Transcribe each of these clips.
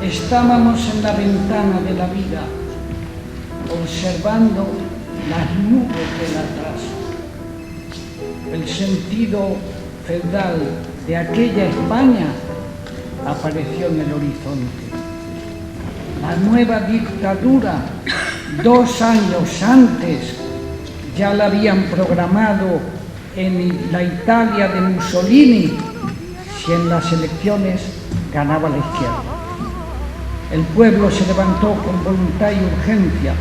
Estábamos en la ventana de la vida, observando las nubes del atraso. El sentido feudal de aquella España apareció en el horizonte. La nueva dictadura, 2 años antes, ya la habían programado en la Italia de Mussolini, si en las elecciones ganaba la izquierda. El pueblo se levantó con voluntad y urgencia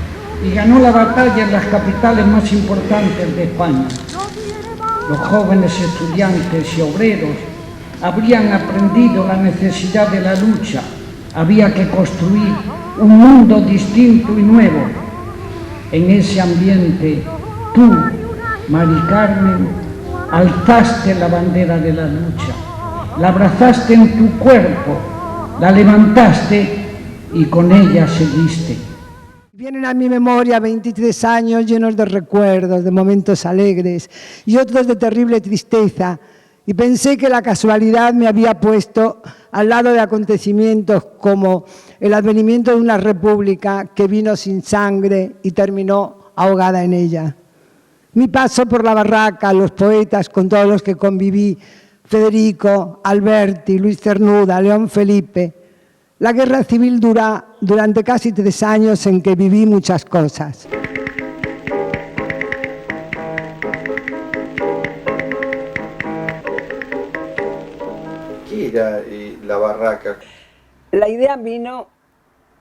y ganó la batalla en las capitales más importantes de España. Los jóvenes estudiantes y obreros habrían aprendido la necesidad de la lucha. Había que construir un mundo distinto y nuevo. En ese ambiente, tú, Mari Carmen, alzaste la bandera de la lucha, la abrazaste en tu cuerpo, la levantaste y con ella seguiste. Vienen a mi memoria 23 años llenos de recuerdos, de momentos alegres y otros de terrible tristeza, y pensé que la casualidad me había puesto al lado de acontecimientos como el advenimiento de una república que vino sin sangre y terminó ahogada en ella. Mi paso por la barraca, los poetas con todos los que conviví, Federico, Alberti, Luis Cernuda, León Felipe. La guerra civil dura durante casi 3 años en que viví muchas cosas. ¿Qué era la barraca? La idea vino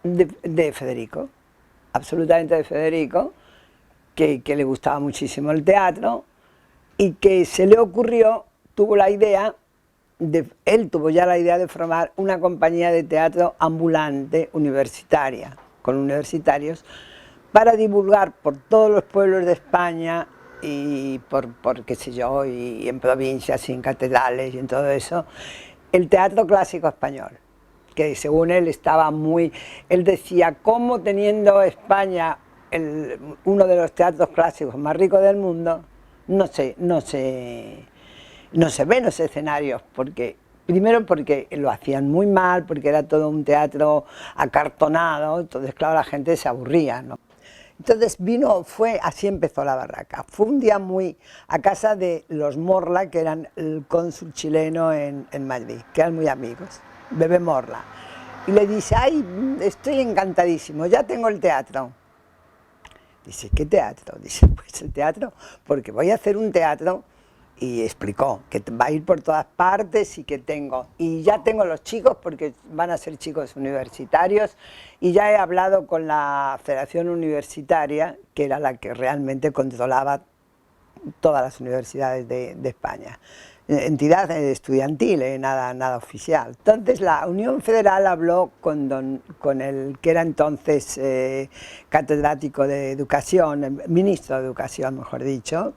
de Federico, absolutamente de Federico, que le gustaba muchísimo el teatro y que se le ocurrió, él tuvo ya la idea de formar una compañía de teatro ambulante universitaria, con universitarios, para divulgar por todos los pueblos de España y por qué sé yo, y en provincias y en catedrales y en todo eso, el teatro clásico español, que según él estaba muy... Él decía, ¿cómo teniendo España uno de los teatros clásicos más ricos del mundo, no se ven los escenarios? Primero porque lo hacían muy mal, porque era todo un teatro acartonado, entonces claro, la gente se aburría, ¿no? Entonces así empezó la barraca. Fue un día a casa de los Morla, que eran el cónsul chileno en Madrid, que eran muy amigos, Bebé Morla. Y le dice, ay, estoy encantadísimo, ya tengo el teatro. Dice, ¿qué teatro? Dice, pues el teatro, porque voy a hacer un teatro. Y explicó que va a ir por todas partes y ya tengo los chicos porque van a ser chicos universitarios, y ya he hablado con la Federación Universitaria, que era la que realmente controlaba todas las universidades de España. Entidad estudiantil, nada oficial. Entonces la Unión Federal habló con el que era entonces catedrático de Educación, ministro de Educación, mejor dicho,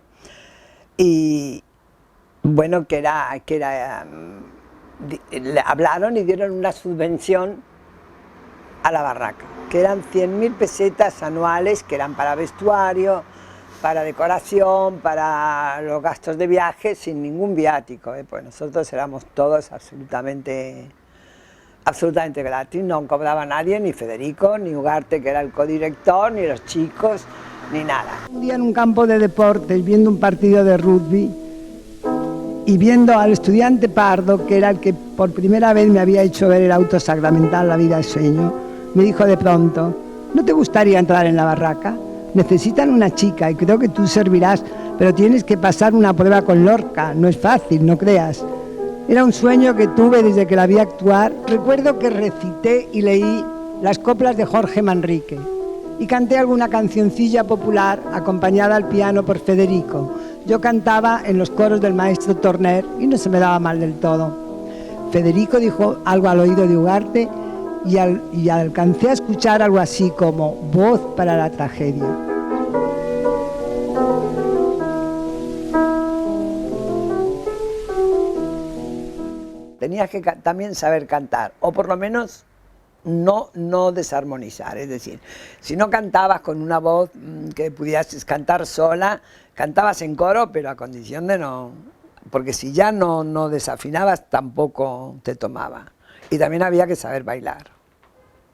y bueno, le hablaron y dieron una subvención a la barraca, que eran 100.000 pesetas anuales, que eran para vestuario, para decoración, para los gastos de viaje, sin ningún viático, pues nosotros éramos todos absolutamente gratis, no cobraba nadie, ni Federico, ni Ugarte, que era el codirector, ni los chicos, ni nada. Un día en un campo de deportes, viendo un partido de rugby, y viendo al estudiante Pardo, que era el que por primera vez me había hecho ver el auto sacramental La vida es sueño, me dijo de pronto, ¿no te gustaría entrar en la barraca? Necesitan una chica y creo que tú servirás, pero tienes que pasar una prueba con Lorca, no es fácil, no creas. Era un sueño que tuve desde que la vi actuar. Recuerdo que recité y leí las coplas de Jorge Manrique y canté alguna cancioncilla popular acompañada al piano por Federico. Yo cantaba en los coros del maestro Torner y no se me daba mal del todo. Federico dijo algo al oído de Ugarte y alcancé a escuchar algo así como voz para la tragedia. Tenías que también saber cantar, o por lo menos no desarmonizar, es decir, si no cantabas con una voz que pudieras cantar sola, cantabas en coro, pero a condición de no, porque si ya no desafinabas tampoco te tomaba. Y también había que saber bailar.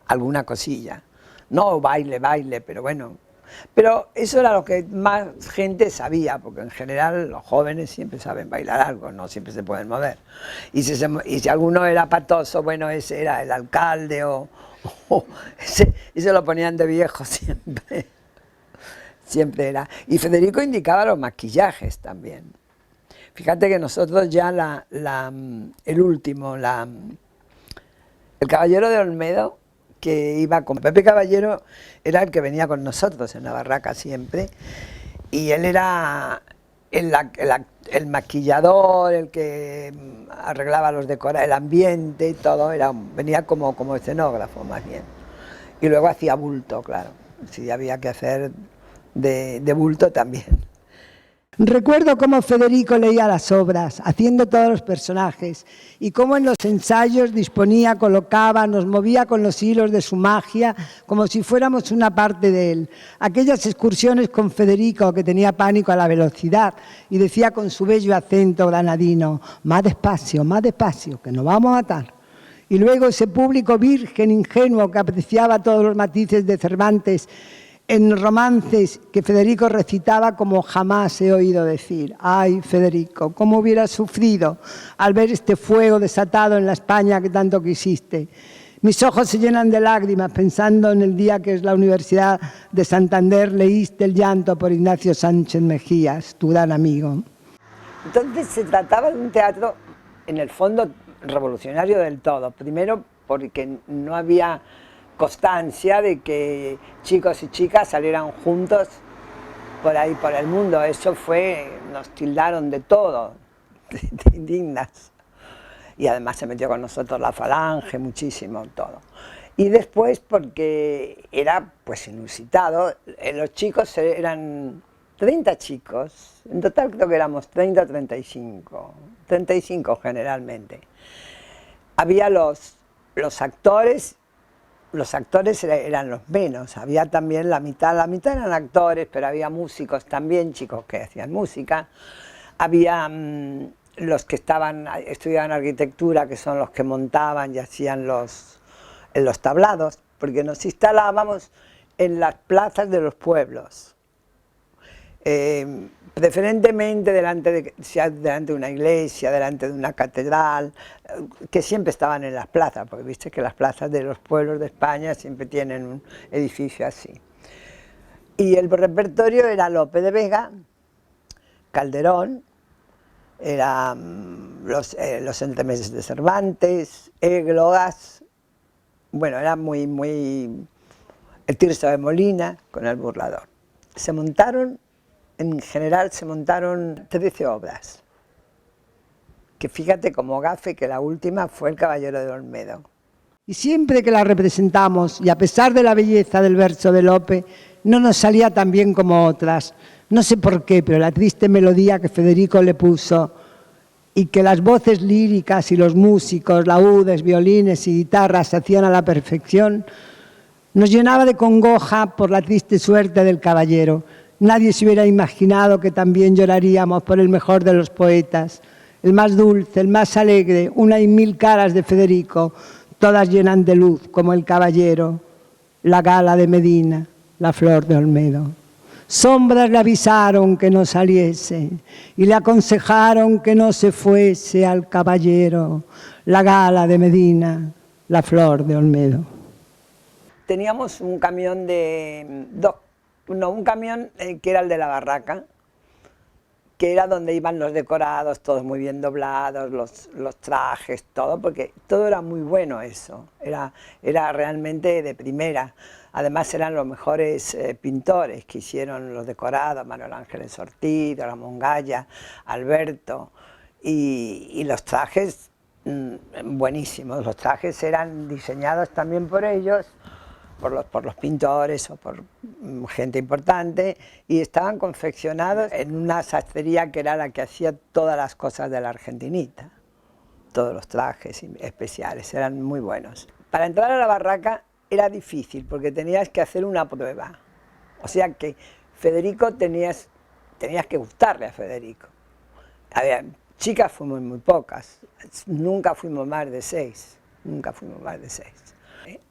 alguna cosilla. No baile, pero bueno. Pero eso era lo que más gente sabía, porque en general los jóvenes siempre saben bailar algo, no siempre se pueden mover. Y si alguno era patoso, bueno, ese era el alcalde ese lo ponían de viejo siempre. Siempre era. Y Federico indicaba los maquillajes también. Fíjate que nosotros ya el último, el Caballero de Olmedo, que iba con Pepe Caballero, era el que venía con nosotros en la barraca siempre, y él era el maquillador, el que arreglaba los decorados, el ambiente y todo, venía como escenógrafo más bien. Y luego hacía bulto, claro, si había que hacer de bulto también. Recuerdo cómo Federico leía las obras, haciendo todos los personajes, y cómo en los ensayos disponía, colocaba, nos movía con los hilos de su magia, como si fuéramos una parte de él. Aquellas excursiones con Federico, que tenía pánico a la velocidad, y decía con su bello acento granadino: más despacio, que nos vamos a matar. Y luego ese público virgen, ingenuo, que apreciaba todos los matices de Cervantes, en romances que Federico recitaba como jamás he oído decir. Ay, Federico, cómo hubieras sufrido al ver este fuego desatado en la España que tanto quisiste. Mis ojos se llenan de lágrimas pensando en el día que en la Universidad de Santander leíste el llanto por Ignacio Sánchez Mejías, tu gran amigo. Entonces se trataba de un teatro, en el fondo, revolucionario del todo. Primero porque no había constancia de que chicos y chicas salieran juntos por ahí por el mundo. Eso nos tildaron de todo, de indignas. Y además se metió con nosotros la Falange, muchísimo, todo. Y después porque era pues inusitado, los chicos eran 30 chicos, en total creo que éramos 30 o 35 generalmente. Había los actores. Los actores eran los menos, había también la mitad eran actores, pero había músicos también, chicos que hacían música. Había los que estudiaban arquitectura, que son los que montaban y hacían los tablados, porque nos instalábamos en las plazas de los pueblos. Preferentemente delante de una iglesia, delante de una catedral, que siempre estaban en las plazas, porque viste que las plazas de los pueblos de España siempre tienen un edificio así. Y el repertorio era Lope de Vega, Calderón, los entremeses de Cervantes, Églogas, bueno, era muy el Tirso de Molina con el Burlador. En general se montaron 13 obras, que fíjate como gafe que la última fue El Caballero de Olmedo. Y siempre que la representamos, y a pesar de la belleza del verso de Lope, no nos salía tan bien como otras. No sé por qué, pero la triste melodía que Federico le puso y que las voces líricas y los músicos, laúdes, violines y guitarras se hacían a la perfección, nos llenaba de congoja por la triste suerte del caballero. Nadie se hubiera imaginado que también lloraríamos por el mejor de los poetas, el más dulce, el más alegre, una y mil caras de Federico, todas llenan de luz como el caballero, la gala de Medina, la flor de Olmedo. Sombras le avisaron que no saliese y le aconsejaron que no se fuese al caballero, la gala de Medina, la flor de Olmedo. Teníamos un camión que era el de la barraca, que era donde iban los decorados, todos muy bien doblados, los trajes, todo, porque todo era muy bueno eso, era realmente de primera. Además eran los mejores pintores que hicieron los decorados, Manuel Ángeles Ortiz, Ramón Gaya, Alberto, y los trajes buenísimos. Los trajes eran diseñados también por ellos, por los pintores o por gente importante, y estaban confeccionados en una sastrería que era la que hacía todas las cosas de la Argentinita. Todos los trajes especiales eran muy buenos. Para entrar a la barraca era difícil porque tenías que hacer una prueba. O sea que Federico tenías que gustarle a Federico. Había, chicas fuimos muy pocas, nunca fuimos más de 6, nunca fuimos más de 6.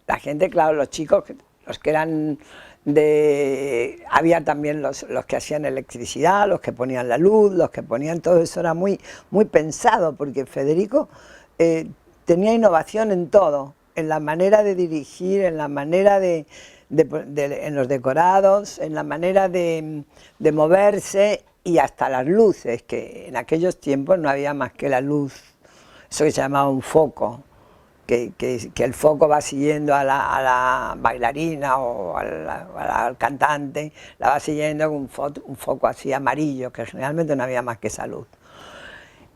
La gente, claro, los chicos, los que eran había también los que hacían electricidad, los que ponían la luz, los que ponían todo eso, era muy pensado, porque Federico tenía innovación en todo, en la manera de dirigir, en la manera en los decorados, en la manera de moverse y hasta las luces, que en aquellos tiempos no había más que la luz, eso que se llamaba un foco. Que el foco va siguiendo a la bailarina o al cantante, la va siguiendo con un foco así amarillo, que generalmente no había más que esa luz.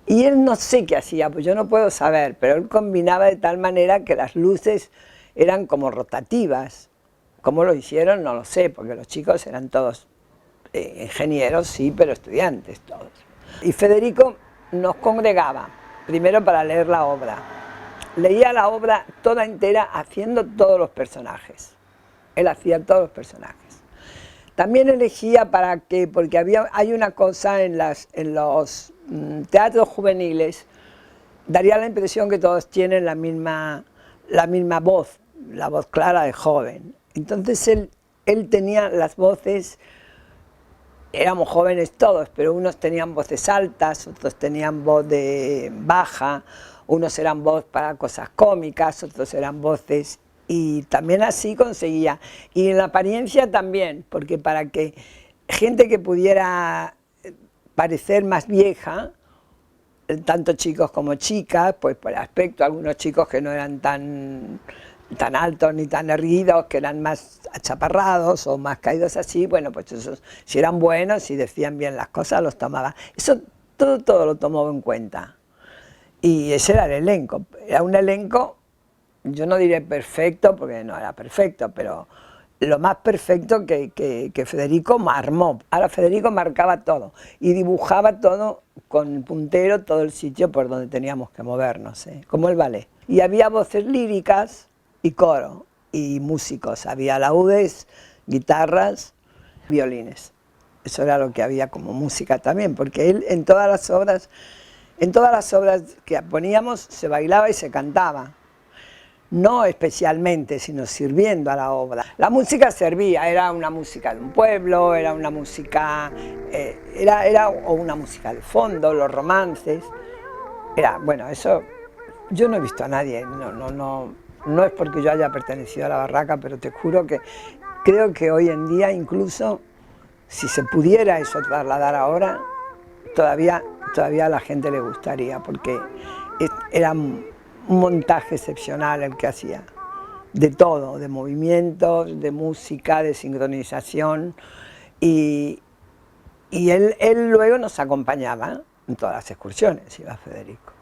Y él no sé qué hacía, pues yo no puedo saber, pero él combinaba de tal manera que las luces eran como rotativas. ¿Cómo lo hicieron? No lo sé, porque los chicos eran todos ingenieros, sí, pero estudiantes todos. Y Federico nos congregaba, primero para leer la obra. Leía la obra toda entera haciendo todos los personajes. Él hacía todos los personajes. También elegía porque hay una cosa en los teatros juveniles, daría la impresión que todos tienen la misma voz, la voz clara de joven. Entonces él tenía las voces, éramos jóvenes todos, pero unos tenían voces altas, otros tenían voz baja, unos eran voz para cosas cómicas, otros eran voces, y también así conseguía. Y en la apariencia también, porque para que gente que pudiera parecer más vieja, tanto chicos como chicas, pues por aspecto, algunos chicos que no eran tan altos ni tan erguidos, que eran más achaparrados o más caídos así, bueno, pues esos, si eran buenos y decían bien las cosas, los tomaba. Eso todo lo tomó en cuenta. Y ese era el elenco. Era un elenco, yo no diré perfecto, porque no era perfecto, pero lo más perfecto que Federico armó. Ahora Federico marcaba todo y dibujaba todo con el puntero, todo el sitio por donde teníamos que movernos, como el ballet. Y había voces líricas y coro, y músicos. Había laúdes, guitarras, violines. Eso era lo que había como música también, porque él en todas las obras que poníamos se bailaba y se cantaba. No especialmente, sino sirviendo a la obra. La música servía, era una música de un pueblo, era una música, o una música de fondo, los romances. Bueno, eso yo no he visto a nadie, no es porque yo haya pertenecido a la barraca, pero te juro que creo que hoy en día incluso, si se pudiera eso trasladar ahora, todavía a la gente le gustaría, porque era un montaje excepcional el que hacía, de todo, de movimientos, de música, de sincronización, y él luego nos acompañaba en todas las excursiones, iba Federico.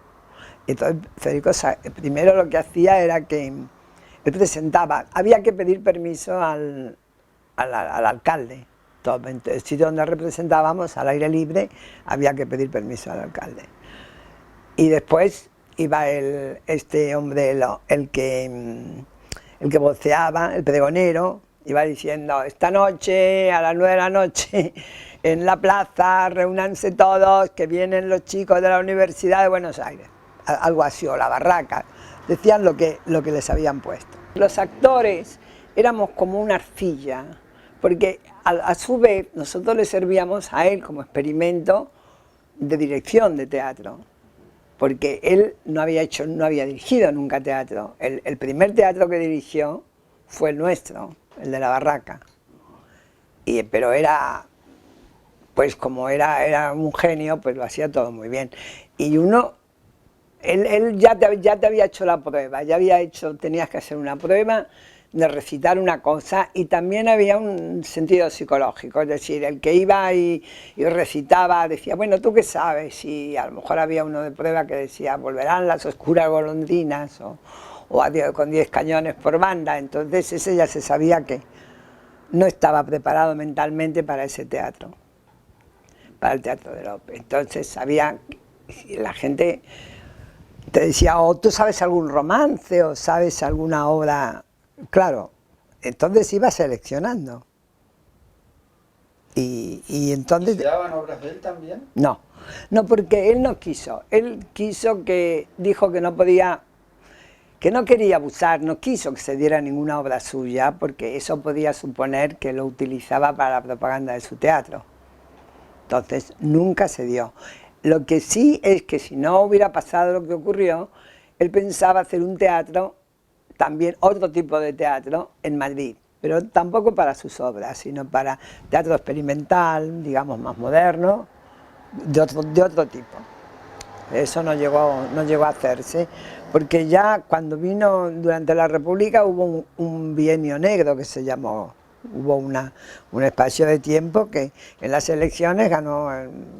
Entonces Federico primero lo que hacía era que él presentaba, había que pedir permiso al alcalde. El sitio donde representábamos, al aire libre, había que pedir permiso al alcalde. Y después iba este hombre, el que voceaba, el pregonero, iba diciendo: esta noche, a las 9 de la noche, en la plaza, reúnanse todos, que vienen los chicos de la Universidad de Buenos Aires. Algo así, o la barraca. Decían lo que les habían puesto. Los actores éramos como una arcilla, porque a su vez nosotros le servíamos a él como experimento de dirección de teatro, porque él no había dirigido nunca teatro. El primer teatro que dirigió fue el nuestro, el de la barraca, pero pues como era un genio, pues lo hacía todo muy bien. Y él ya te había hecho la prueba, tenías que hacer una prueba de recitar una cosa, y también había un sentido psicológico, es decir, el que iba y recitaba decía: bueno, ¿tú qué sabes? Y a lo mejor había uno de prueba que decía: volverán las oscuras golondrinas, o con 10 cañones por banda. Entonces ese ya se sabía que no estaba preparado mentalmente para ese teatro, para el teatro de Lope. Entonces sabía, la gente te decía: o tú sabes algún romance, o sabes alguna obra. Claro, entonces iba seleccionando. Y entonces... ¿Se daban obras de él también? No, porque él no quiso. Él dijo que no podía, que no quería abusar, no quiso que se diera ninguna obra suya, porque eso podía suponer que lo utilizaba para la propaganda de su teatro. Entonces, nunca se dio. Lo que sí es que si no hubiera pasado lo que ocurrió, él pensaba hacer un teatro, también otro tipo de teatro, en Madrid, pero tampoco para sus obras, sino para teatro experimental, digamos, más moderno, de otro tipo. Eso no llegó a hacerse, porque ya cuando vino durante la República hubo un bienio negro que se llamó, hubo un espacio de tiempo que en las elecciones ganaron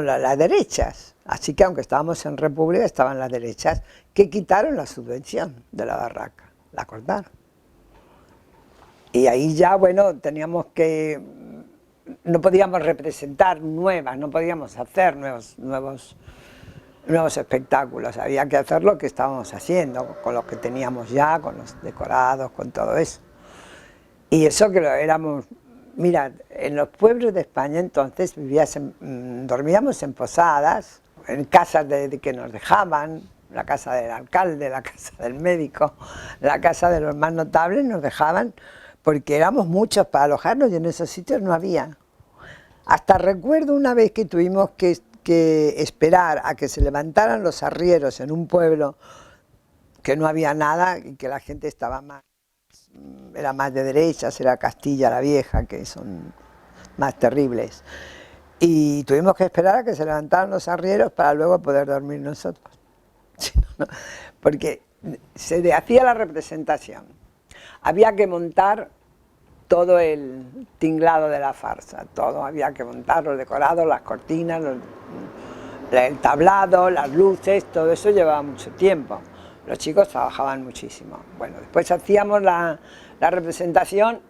las derechas, así que aunque estábamos en República estaban las derechas que quitaron la subvención de la barraca, la cortaron. Y ahí ya, bueno, teníamos que... no podíamos representar nuevas, no podíamos hacer nuevos espectáculos, había que hacer lo que estábamos haciendo, con lo que teníamos ya, con los decorados, con todo eso. Y eso que lo éramos, mira, en los pueblos de España entonces dormíamos en posadas, en casas que nos dejaban, la casa del alcalde, la casa del médico, la casa de los más notables nos dejaban, porque éramos muchos para alojarnos y en esos sitios no había. Hasta recuerdo una vez que tuvimos que esperar a que se levantaran los arrieros en un pueblo que no había nada y que la gente era más de derechas, era Castilla la Vieja, que son más terribles. Y tuvimos que esperar a que se levantaran los arrieros para luego poder dormir nosotros. Porque se hacía la representación. Había que montar todo el tinglado de la farsa, todo había que montar, los decorados, las cortinas, el tablado, las luces, todo eso llevaba mucho tiempo. Los chicos trabajaban muchísimo. Bueno, después hacíamos la representación,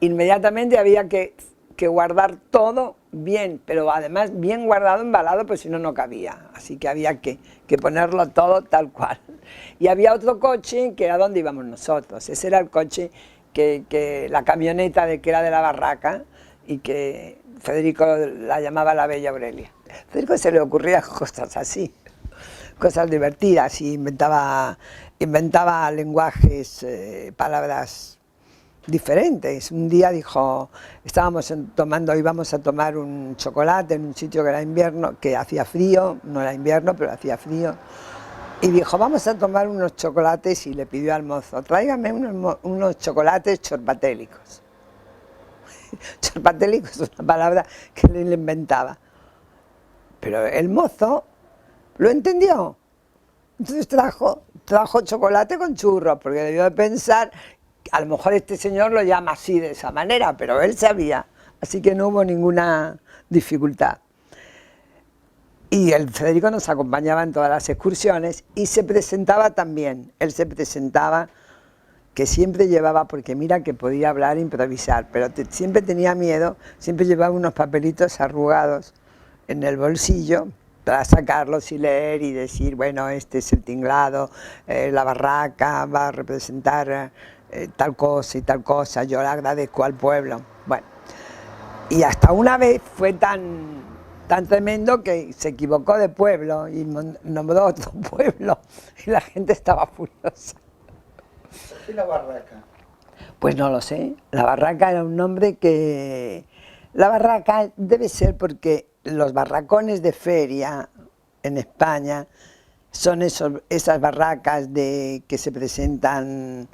inmediatamente había que guardar todo bien, pero además bien guardado, embalado, pues si no, no cabía. Así que había que ponerlo todo tal cual. Y había otro coche que era donde íbamos nosotros, ese era el coche la camioneta que era de la barraca y que Federico la llamaba la Bella Aurelia. A Federico se le ocurrían cosas así, cosas divertidas, y inventaba lenguajes, palabras diferentes. Un día dijo, íbamos a tomar un chocolate en un sitio que era invierno, que hacía frío, no era invierno, pero hacía frío. Y dijo, vamos a tomar unos chocolates, y le pidió al mozo, tráigame unos chocolates chorpatélicos. Chorpatélico es una palabra que él inventaba. Pero el mozo lo entendió. Entonces trajo chocolate con churros, porque debió de pensar, a lo mejor este señor lo llama así, de esa manera, pero él sabía. Así que no hubo ninguna dificultad. Y el Federico nos acompañaba en todas las excursiones y se presentaba también. Él se presentaba, que siempre llevaba, porque mira que podía hablar e improvisar, pero siempre tenía miedo, siempre llevaba unos papelitos arrugados en el bolsillo para sacarlos y leer y decir, bueno, este es el tinglado, la barraca va a representar tal cosa y tal cosa, yo le agradezco al pueblo. Bueno, y hasta una vez fue tan tremendo que se equivocó de pueblo y nombró otro pueblo y la gente estaba furiosa. ¿Por qué la barraca? Pues no lo sé, la barraca era un nombre que... La barraca debe ser porque los barracones de feria en España son esas barracas que se presentan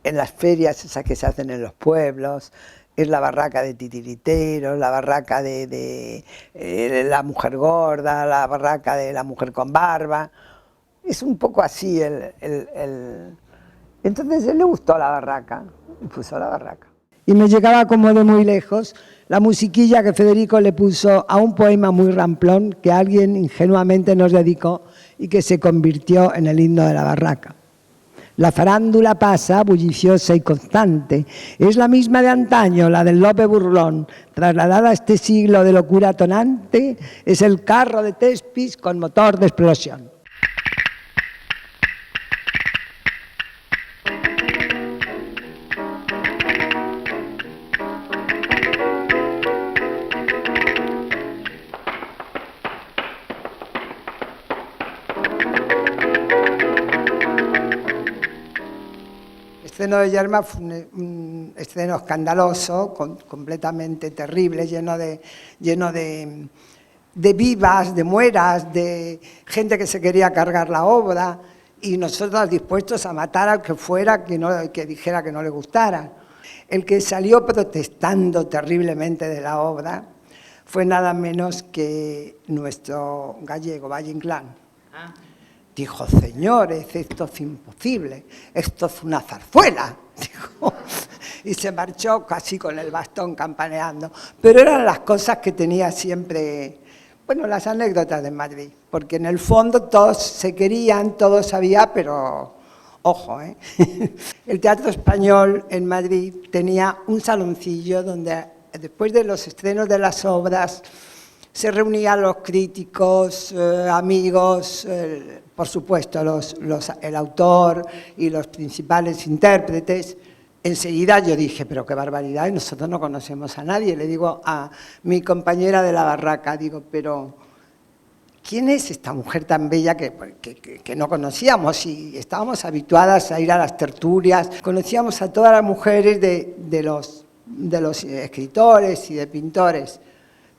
en las ferias, esas que se hacen en los pueblos. Es la barraca de titiriteros, la barraca de la mujer gorda, la barraca de la mujer con barba. Es un poco así Entonces él le gustó la barraca y puso la barraca. Y me llegaba como de muy lejos la musiquilla que Federico le puso a un poema muy ramplón que alguien ingenuamente nos dedicó y que se convirtió en el himno de la barraca. La farándula pasa, bulliciosa y constante. Es la misma de antaño, la del Lope burlón. Trasladada a este siglo de locura tonante, es el carro de Thespis con motor de explosión. estreno de Yerma fue un estreno escandaloso, completamente terrible, lleno de vivas, de mueras, de gente que se quería cargar la obra y nosotros dispuestos a matar al que fuera que dijera que no le gustara. El que salió protestando terriblemente de la obra fue nada menos que nuestro gallego, Valle Inclán. Dijo, señores, esto es imposible, esto es una zarzuela, dijo, y se marchó casi con el bastón campaneando. Pero eran las cosas que tenía siempre, bueno, las anécdotas de Madrid, porque en el fondo todos se querían, todos sabían, pero ojo, ¿eh? El Teatro Español en Madrid tenía un saloncillo donde después de los estrenos de las obras se reunían los críticos, amigos, por supuesto el autor y los principales intérpretes. Enseguida yo dije, pero qué barbaridad, y nosotros no conocemos a nadie. Le digo a mi compañera de la barraca, digo, pero ¿quién es esta mujer tan bella que no conocíamos? Y estábamos habituadas a ir a las tertulias, conocíamos a todas las mujeres de los escritores y de pintores,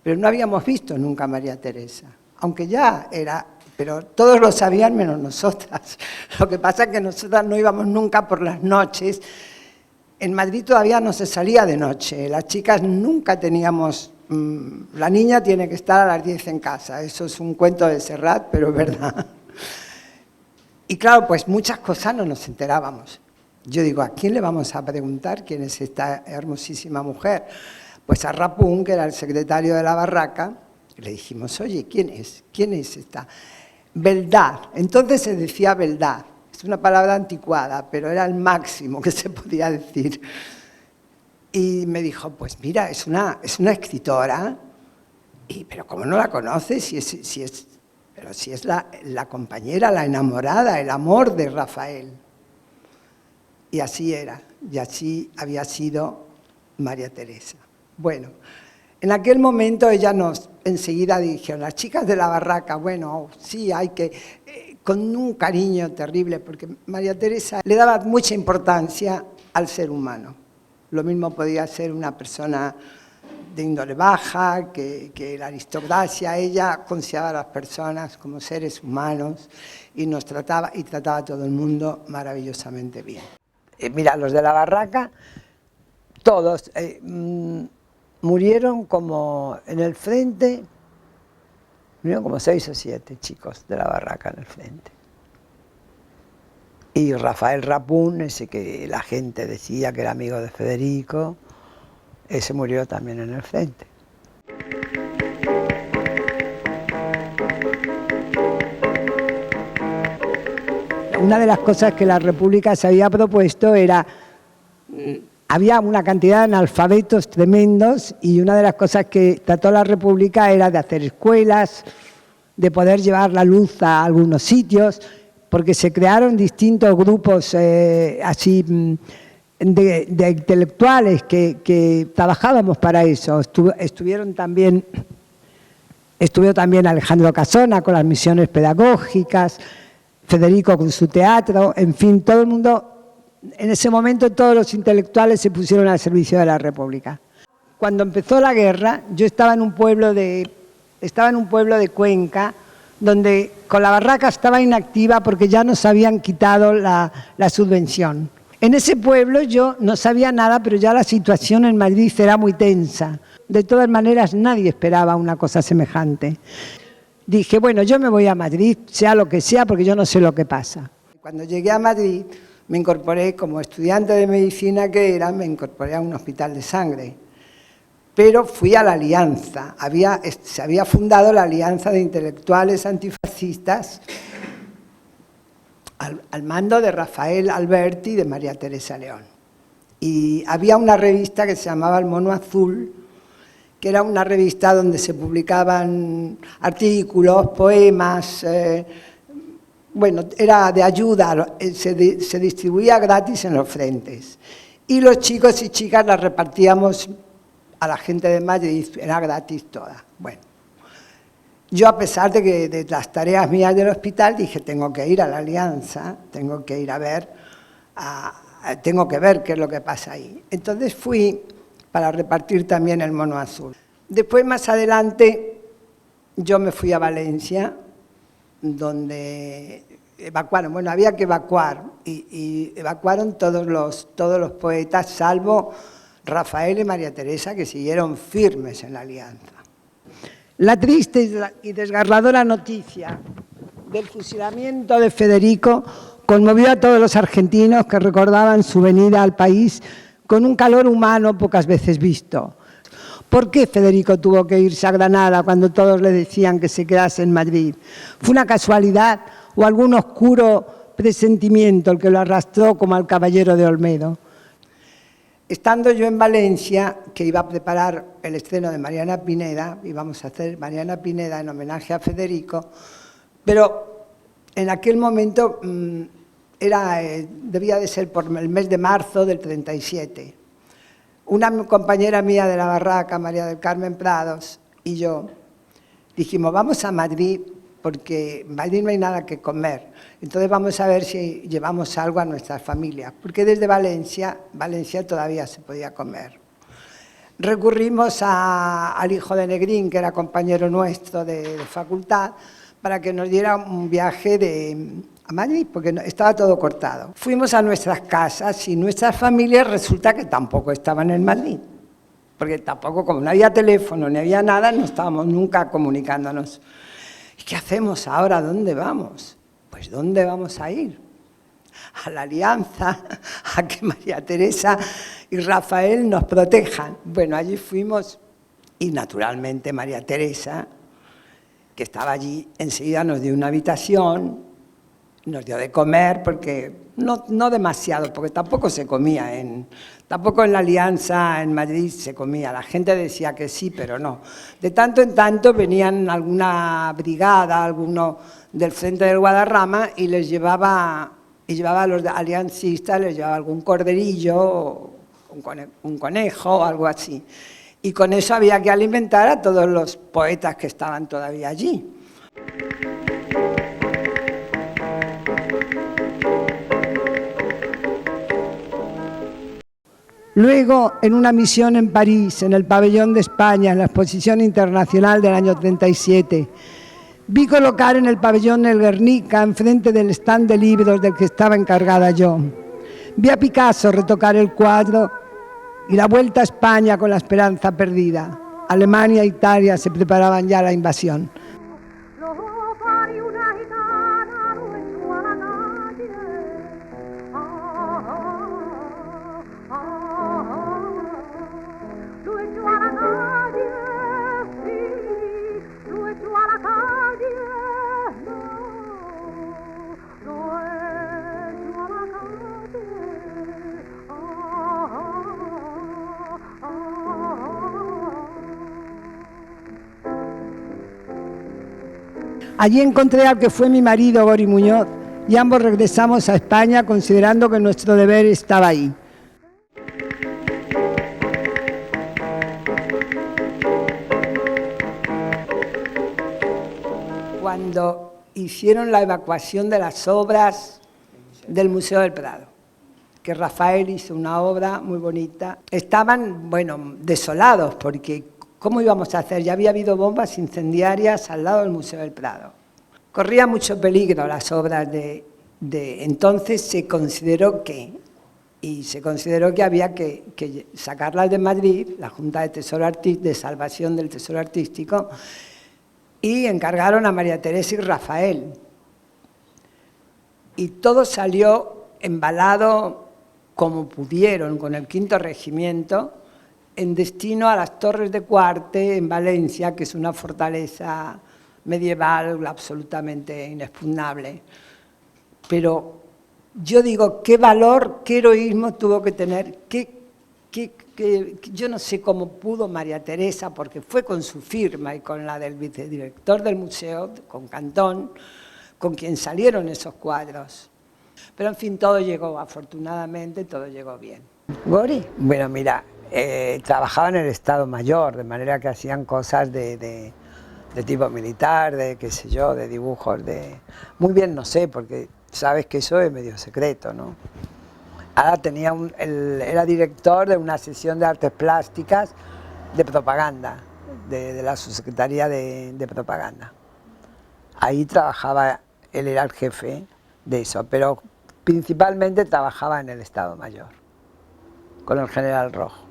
pero no habíamos visto nunca a María Teresa, aunque ya era, pero todos lo sabían menos nosotras. Lo que pasa es que nosotras no íbamos nunca por las noches. En Madrid todavía no se salía de noche, las chicas nunca teníamos, la niña tiene que estar a las 10 en casa, eso es un cuento de Serrat, pero es verdad. Y claro, pues muchas cosas no nos enterábamos. Yo digo, ¿a quién le vamos a preguntar quién es esta hermosísima mujer? Pues a Rapún, que era el secretario de la barraca, le dijimos, oye, ¿quién es? ¿Quién es esta? Beldad, entonces se decía Beldad, es una palabra anticuada, pero era el máximo que se podía decir. Y me dijo, pues mira, es una escritora, pero ¿cómo no la conoces? Si es la compañera, la enamorada, el amor de Rafael. Y así era, y así había sido María Teresa. Bueno, en aquel momento ella nos enseguida dijeron, las chicas de la barraca, bueno, sí, hay que, con un cariño terrible, porque María Teresa le daba mucha importancia al ser humano. Lo mismo podía ser una persona de índole baja, que la aristocracia. Ella consideraba a las personas como seres humanos y trataba a todo el mundo maravillosamente bien. Mira, los de la barraca, todos murieron como en el frente, murieron como 6 o 7 chicos de la barraca en el frente. Y Rafael Rapún, ese que la gente decía que era amigo de Federico, ese murió también en el frente. Una de las cosas que la República se había propuesto era, había una cantidad de analfabetos tremendos y una de las cosas que trató la República era de hacer escuelas, de poder llevar la luz a algunos sitios, porque se crearon distintos grupos así de intelectuales que trabajábamos para eso. Estuvo también Alejandro Casona con las misiones pedagógicas, Federico con su teatro, en fin, todo el mundo, en ese momento todos los intelectuales se pusieron al servicio de la República. Cuando empezó la guerra, yo estaba en un pueblo de Cuenca, donde con la barraca estaba inactiva porque ya nos habían quitado la subvención. En ese pueblo yo no sabía nada, pero ya la situación en Madrid era muy tensa. De todas maneras, nadie esperaba una cosa semejante. Dije, bueno, yo me voy a Madrid, sea lo que sea, porque yo no sé lo que pasa. Cuando llegué a Madrid, me incorporé, como estudiante de medicina que era, me incorporé a un hospital de sangre. Pero fui a la Alianza. Se había fundado la Alianza de Intelectuales Antifascistas al mando de Rafael Alberti y de María Teresa León. Y había una revista que se llamaba El Mono Azul, que era una revista donde se publicaban artículos, poemas, bueno, era de ayuda, se distribuía gratis en los frentes. Y los chicos y chicas las repartíamos a la gente de Madrid, era gratis toda. Bueno, yo a pesar de las tareas mías del hospital, dije, tengo que ir a la Alianza, tengo que ir a ver tengo que ver qué es lo que pasa ahí. Entonces fui para repartir también el mono azul. Después, más adelante, yo me fui a Valencia, donde evacuaron, bueno, había que evacuar, y evacuaron todos los poetas, salvo Rafael y María Teresa, que siguieron firmes en la alianza. La triste y desgarradora noticia del fusilamiento de Federico conmovió a todos los argentinos que recordaban su venida al país con un calor humano pocas veces visto. ¿Por qué Federico tuvo que irse a Granada cuando todos le decían que se quedase en Madrid? ¿Fue una casualidad o algún oscuro presentimiento el que lo arrastró como al caballero de Olmedo? Estando yo en Valencia, que iba a preparar el estreno de Mariana Pineda, íbamos a hacer Mariana Pineda en homenaje a Federico, pero en aquel momento debía de ser por el mes de marzo del 37. Una compañera mía de la barraca, María del Carmen Prados, y yo dijimos, vamos a Madrid, porque en Madrid no hay nada que comer. Entonces vamos a ver si llevamos algo a nuestras familias, porque desde Valencia todavía se podía comer. Recurrimos al hijo de Negrín, que era compañero nuestro de facultad, para que nos diera un viaje a Madrid, porque estaba todo cortado. Fuimos a nuestras casas y nuestras familias resulta que tampoco estaban en Madrid, porque tampoco, como no había teléfono ni había nada, no estábamos nunca comunicándonos. ¿Y qué hacemos ahora? ¿Dónde vamos? Pues ¿dónde vamos a ir? A la alianza, a que María Teresa y Rafael nos protejan. Bueno, allí fuimos y naturalmente María Teresa, que estaba allí, enseguida nos dio una habitación, nos dio de comer, porque no demasiado, porque tampoco se comía, tampoco en la alianza en Madrid se comía. La gente decía que sí, pero no. De tanto en tanto venían alguna brigada, alguno del frente del Guadarrama y llevaba a los aliancistas, les llevaba algún corderillo, un conejo o algo así. Y con eso había que alimentar a todos los poetas que estaban todavía allí. Luego, en una misión en París, en el Pabellón de España, en la Exposición Internacional del año 37, vi colocar en el pabellón el Guernica, enfrente del stand de libros del que estaba encargada yo. Vi a Picasso retocar el cuadro y la vuelta a España con la esperanza perdida. Alemania e Italia se preparaban ya a la invasión. Allí encontré al que fue mi marido, Gori Muñoz, y ambos regresamos a España considerando que nuestro deber estaba ahí. Cuando hicieron la evacuación de las obras del Museo del Prado, que Rafael hizo una obra muy bonita, estaban, bueno, desolados, porque ¿cómo íbamos a hacer? Ya había habido bombas incendiarias al lado del Museo del Prado. Corría mucho peligro las obras entonces se consideró que había que sacarlas de Madrid, la Junta de Salvación del Tesoro Artístico, y encargaron a María Teresa y Rafael. Y todo salió embalado como pudieron, con el 5º Regimiento, en destino a las Torres de Cuarte, en Valencia, que es una fortaleza medieval absolutamente inexpugnable. Pero yo digo, qué valor, qué heroísmo tuvo que tener, yo no sé cómo pudo María Teresa, porque fue con su firma y con la del vicedirector del museo, con Cantón, con quien salieron esos cuadros. Pero en fin, todo llegó, afortunadamente, todo llegó bien. Gori. Bueno, mira, trabajaba en el Estado Mayor, de manera que hacían cosas de tipo militar, de qué sé yo, de dibujos, muy bien no sé, porque sabes que eso es medio secreto, ¿no? Ahora era director de una sección de artes plásticas de propaganda, de la subsecretaría de propaganda. Ahí trabajaba, él era el jefe de eso, pero principalmente trabajaba en el Estado Mayor, con el general Rojo.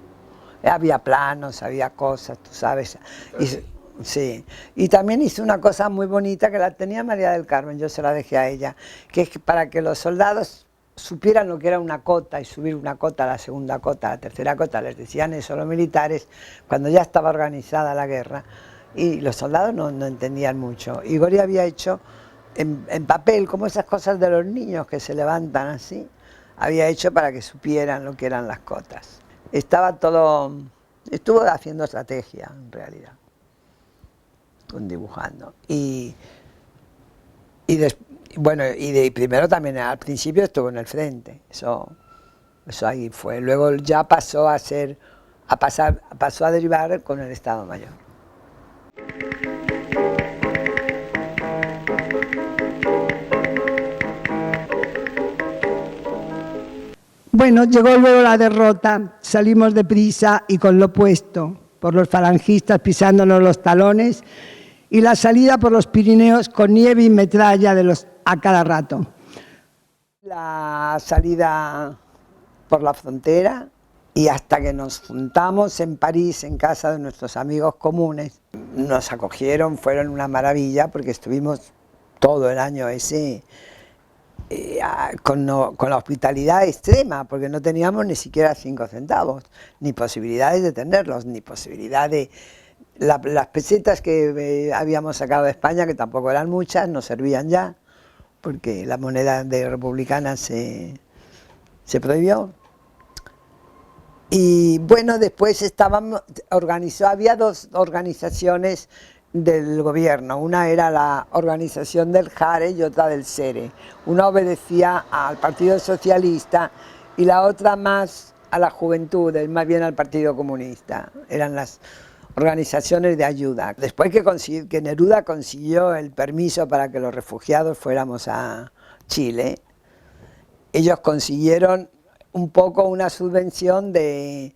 Había planos, había cosas, tú sabes. Sí, y también hizo una cosa muy bonita que la tenía María del Carmen, yo se la dejé a ella, que es que para que los soldados supieran lo que era una cota y subir una cota, la segunda cota, la tercera cota, les decían eso los militares cuando ya estaba organizada la guerra y los soldados no entendían mucho. Y Gori había hecho en papel, como esas cosas de los niños que se levantan así, había hecho para que supieran lo que eran las cotas. Estuvo haciendo estrategia en realidad, dibujando. Bueno, primero también al principio estuvo en el frente, eso ahí fue. Luego ya pasó a derivar con el Estado Mayor. Bueno, llegó luego la derrota, salimos deprisa y con lo puesto, por los falangistas pisándonos los talones, y la salida por los Pirineos con nieve y metralla a cada rato. La salida por la frontera y hasta que nos juntamos en París, en casa de nuestros amigos comunes, nos acogieron, fueron una maravilla porque estuvimos todo el año ese con la hospitalidad extrema, porque no teníamos ni siquiera 5 centavos, ni posibilidades de tenerlos, ni posibilidad de... Las pesetas que habíamos sacado de España, que tampoco eran muchas, nos servían ya, porque la moneda republicana se prohibió. Y bueno, después había 2 organizaciones del gobierno, una era la organización del JARE y otra del SERE. Una obedecía al Partido Socialista y la otra más a la juventud, más bien al Partido Comunista. Eran las organizaciones de ayuda. Después que Neruda consiguió el permiso para que los refugiados fuéramos a Chile, ellos consiguieron un poco una subvención de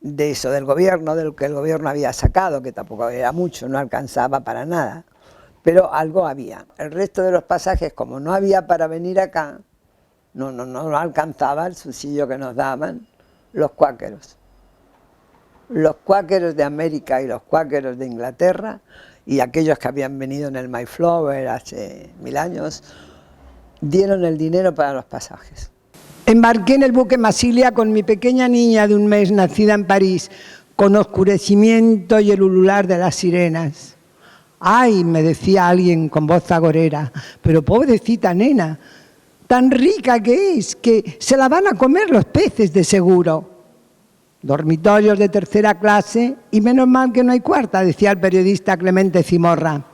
eso, del gobierno, de lo que el gobierno había sacado, que tampoco era mucho, no alcanzaba para nada, pero algo había. El resto de los pasajes, como no había para venir acá, no alcanzaba el subsidio que nos daban los cuáqueros. Los cuáqueros de América y los cuáqueros de Inglaterra, y aquellos que habían venido en el Mayflower hace 1000 años, dieron el dinero para los pasajes. Embarqué en el buque Masilia con mi pequeña niña de 1 mes nacida en París, con oscurecimiento y el ulular de las sirenas. ¡Ay!, me decía alguien con voz agorera, pero pobrecita nena, tan rica que es, que se la van a comer los peces de seguro. Dormitorios de 3ª clase y menos mal que no hay 4ª, decía el periodista Clemente Zimorra.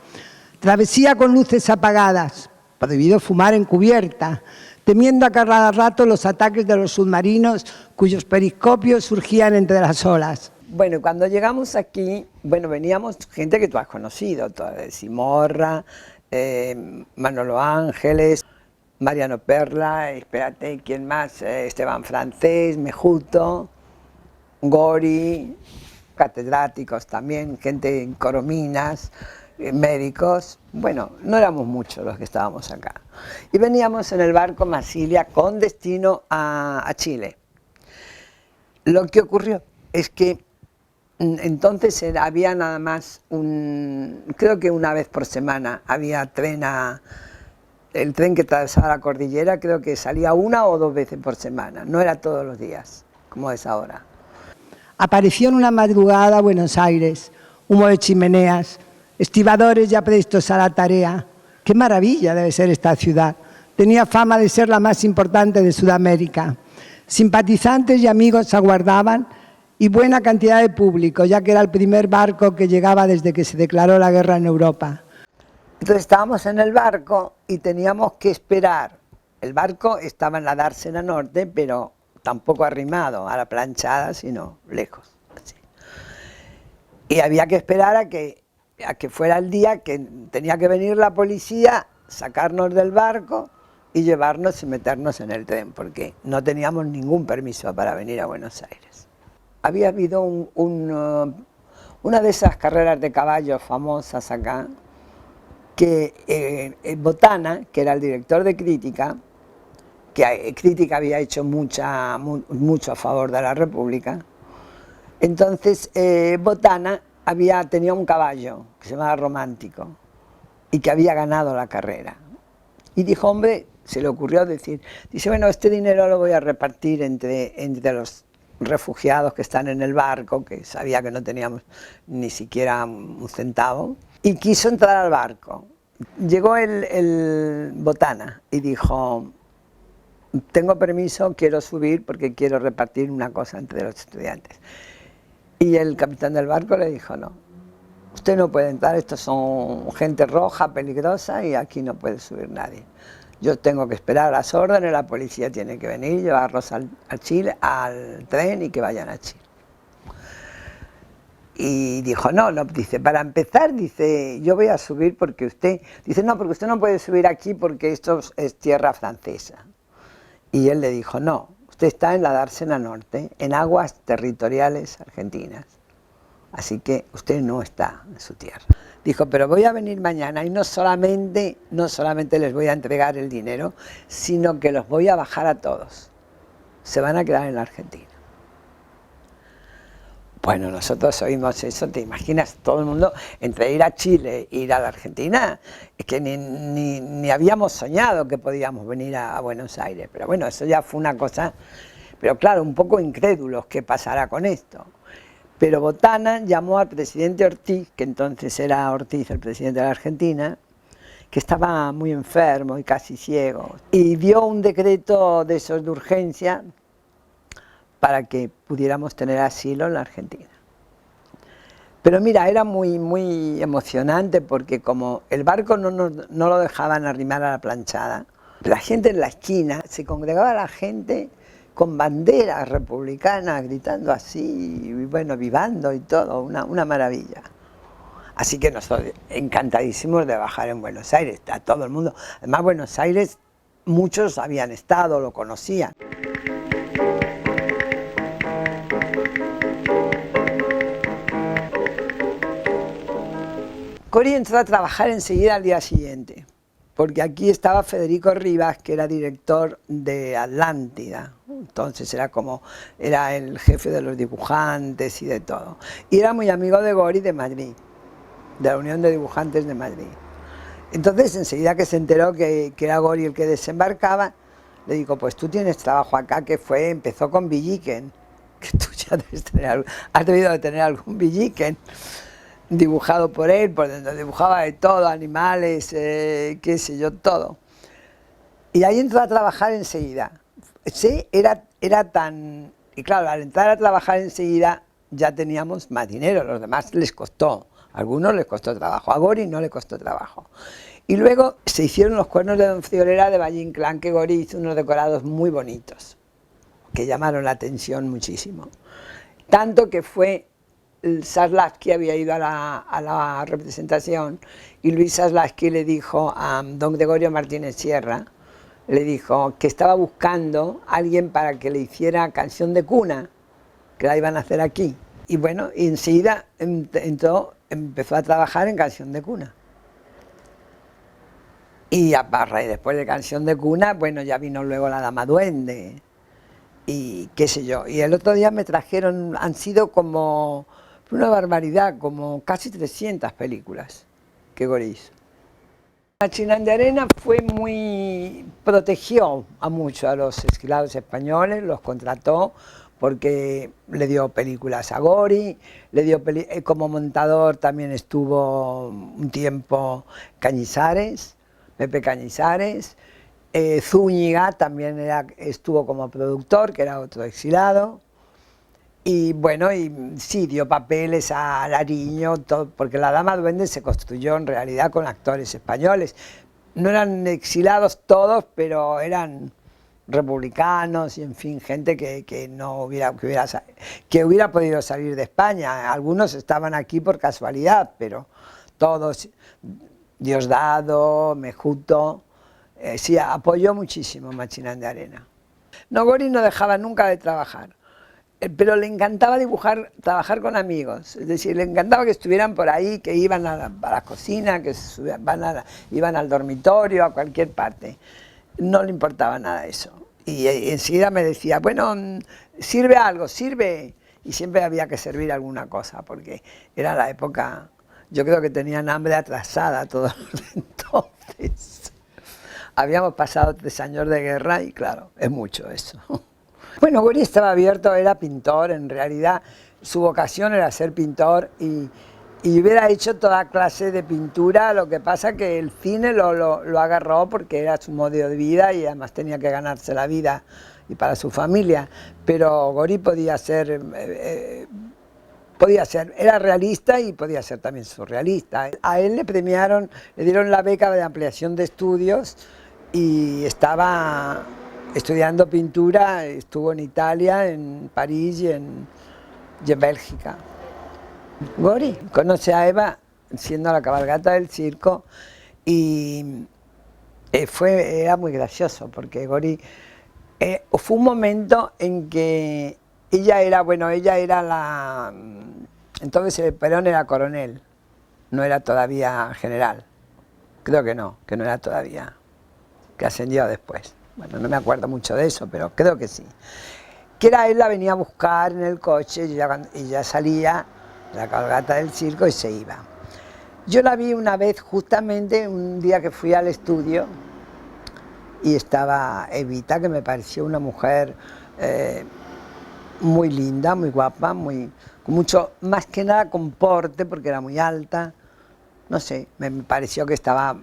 Travesía con luces apagadas, prohibido fumar en cubierta, temiendo a cada rato los ataques de los submarinos cuyos periscopios surgían entre las olas. Bueno, cuando llegamos aquí, veníamos gente que tú has conocido, Zimorra, Manolo Ángeles, Mariano Perla, espérate, ¿quién más? Esteban Francés, Mejuto, Gori, catedráticos también, gente en Corominas, médicos. Bueno, no éramos muchos los que estábamos acá. Y veníamos en el barco Masilia con destino a Chile. Lo que ocurrió es que entonces había nada más creo que una vez por semana había el tren que atravesaba la cordillera, creo que salía 1 o 2 veces por semana, no era todos los días, como es ahora. Apareció en una madrugada a Buenos Aires, humo de chimeneas, estibadores ya prestos a la tarea. ¡Qué maravilla debe ser esta ciudad! Tenía fama de ser la más importante de Sudamérica. Simpatizantes y amigos aguardaban y buena cantidad de público, ya que era el primer barco que llegaba desde que se declaró la guerra en Europa. Entonces estábamos en el barco y teníamos que esperar. El barco estaba en la dársena norte, pero tampoco arrimado a la planchada, sino lejos. Así. Y había que esperar a que fuera el día que tenía que venir la policía, sacarnos del barco y llevarnos y meternos en el tren, porque no teníamos ningún permiso para venir a Buenos Aires. Había habido una de esas carreras de caballos famosas acá, que Botana, que era el director de Crítica, que Crítica había hecho mucho a favor de la República, entonces Botana tenía un caballo que se llamaba Romántico y que había ganado la carrera. Y dijo, hombre, se le ocurrió dice, bueno, este dinero lo voy a repartir entre los refugiados que están en el barco, que sabía que no teníamos ni siquiera un centavo, y quiso entrar al barco. Llegó el Botana y dijo, tengo permiso, quiero subir porque quiero repartir una cosa entre los estudiantes. Y el capitán del barco le dijo, no, usted no puede entrar, estos son gente roja, peligrosa, y aquí no puede subir nadie. Yo tengo que esperar las órdenes, la policía tiene que venir, llevarlos al tren y que vayan a Chile. Y dijo, no, dice, para empezar, dice, yo voy a subir porque usted, dice, no, porque usted no puede subir aquí porque esto es tierra francesa. Y él le dijo, no, usted está en la Dársena Norte, en aguas territoriales argentinas, así que usted no está en su tierra. Dijo, pero voy a venir mañana y no solamente les voy a entregar el dinero, sino que los voy a bajar a todos. Se van a quedar en la Argentina. Bueno, nosotros oímos eso, te imaginas, todo el mundo, entre ir a Chile e ir a la Argentina, es que ni habíamos soñado que podíamos venir a Buenos Aires. Pero bueno, eso ya fue una cosa, pero claro, un poco incrédulos qué pasará con esto. Pero Botana llamó al presidente Ortiz, que entonces era Ortiz el presidente de la Argentina, que estaba muy enfermo y casi ciego, y dio un decreto de esos de urgencia para que pudiéramos tener asilo en la Argentina. Pero mira, era muy emocionante porque como el barco no lo dejaban arrimar a la planchada, la gente en la esquina, se congregaba la gente con banderas republicanas, gritando así, y bueno, vivando y todo, una maravilla. Así que nosotros encantadísimos de bajar en Buenos Aires, está todo el mundo. Además, Buenos Aires, muchos habían estado, lo conocían. Cori entró a trabajar enseguida al día siguiente, porque aquí estaba Federico Rivas, que era director de Atlántida, entonces era el jefe de los dibujantes y de todo. Y era muy amigo de Gori de Madrid, de la Unión de Dibujantes de Madrid. Entonces, enseguida que se enteró que era Gori el que desembarcaba, le dijo, pues tú tienes trabajo acá, empezó con Villiquen, que tú ya has debido de tener algún Villiquen dibujado por él, por donde dibujaba de todo, animales, qué sé yo, todo. Y ahí entró a trabajar enseguida. Sí, era tan... Y claro, al entrar a trabajar enseguida ya teníamos más dinero, los demás les costó, a algunos les costó trabajo, a Gori no le costó trabajo. Y luego se hicieron los cuernos de Don Friolera de Valle Inclán, que Gori hizo unos decorados muy bonitos, que llamaron la atención muchísimo. Tanto que fue... Saslavsky había ido a la representación y Luis Saslavsky le dijo a don Gregorio Martínez Sierra, le dijo que estaba buscando a alguien para que le hiciera Canción de Cuna, que la iban a hacer aquí. Y bueno, y enseguida empezó a trabajar en Canción de Cuna. Y después de Canción de Cuna, bueno, ya vino luego La Dama Duende y qué sé yo. Y el otro día me trajeron, han sido como... una barbaridad, como casi 300 películas que Gori hizo. Chinán de Arena protegió mucho a los esclavos españoles, los contrató porque le dio películas a Gori, como montador también estuvo un tiempo Cañizares, Pepe Cañizares, Zúñiga también estuvo como productor, que era otro exilado. Y bueno, y sí, dio papeles a Lariño, todo, porque La Dama Duende se construyó en realidad con actores españoles. No eran exilados todos, pero eran republicanos y en fin, gente que hubiera podido salir de España. Algunos estaban aquí por casualidad, pero todos, Diosdado, Mejuto, sí, apoyó muchísimo Machina de Arena. No, Gori no dejaba nunca de trabajar, pero le encantaba dibujar, trabajar con amigos, es decir, le encantaba que estuvieran por ahí, que iban a la cocina, que iban al dormitorio, a cualquier parte. No le importaba nada eso. Y enseguida me decía, bueno, sirve algo, sirve. Y siempre había que servir alguna cosa, porque era la época, yo creo que tenían hambre atrasada todos los de entonces. Habíamos pasado 3 años de guerra y claro, es mucho eso. Bueno, Gori estaba abierto, era pintor, en realidad su vocación era ser pintor y hubiera hecho toda clase de pintura, lo que pasa que el cine lo agarró porque era su modo de vida y además tenía que ganarse la vida y para su familia, pero Gori podía ser, era realista y podía ser también surrealista. A él le premiaron, le dieron la beca de ampliación de estudios y estaba estudiando pintura, estuvo en Italia, en París y en Bélgica. Gori conoce a Eva siendo la cabalgata del circo y era muy gracioso porque Gori fue un momento en que ella era entonces Perón era coronel, no era todavía general, creo que no era todavía, que ascendió después. Bueno, no me acuerdo mucho de eso, pero creo que sí. Que él la venía a buscar en el coche y ya salía la cabalgata del circo y se iba. Yo la vi una vez, justamente un día que fui al estudio, y estaba Evita, que me pareció una mujer muy linda, muy guapa, con mucho, más que nada con porte, porque era muy alta. No sé, me pareció que estaba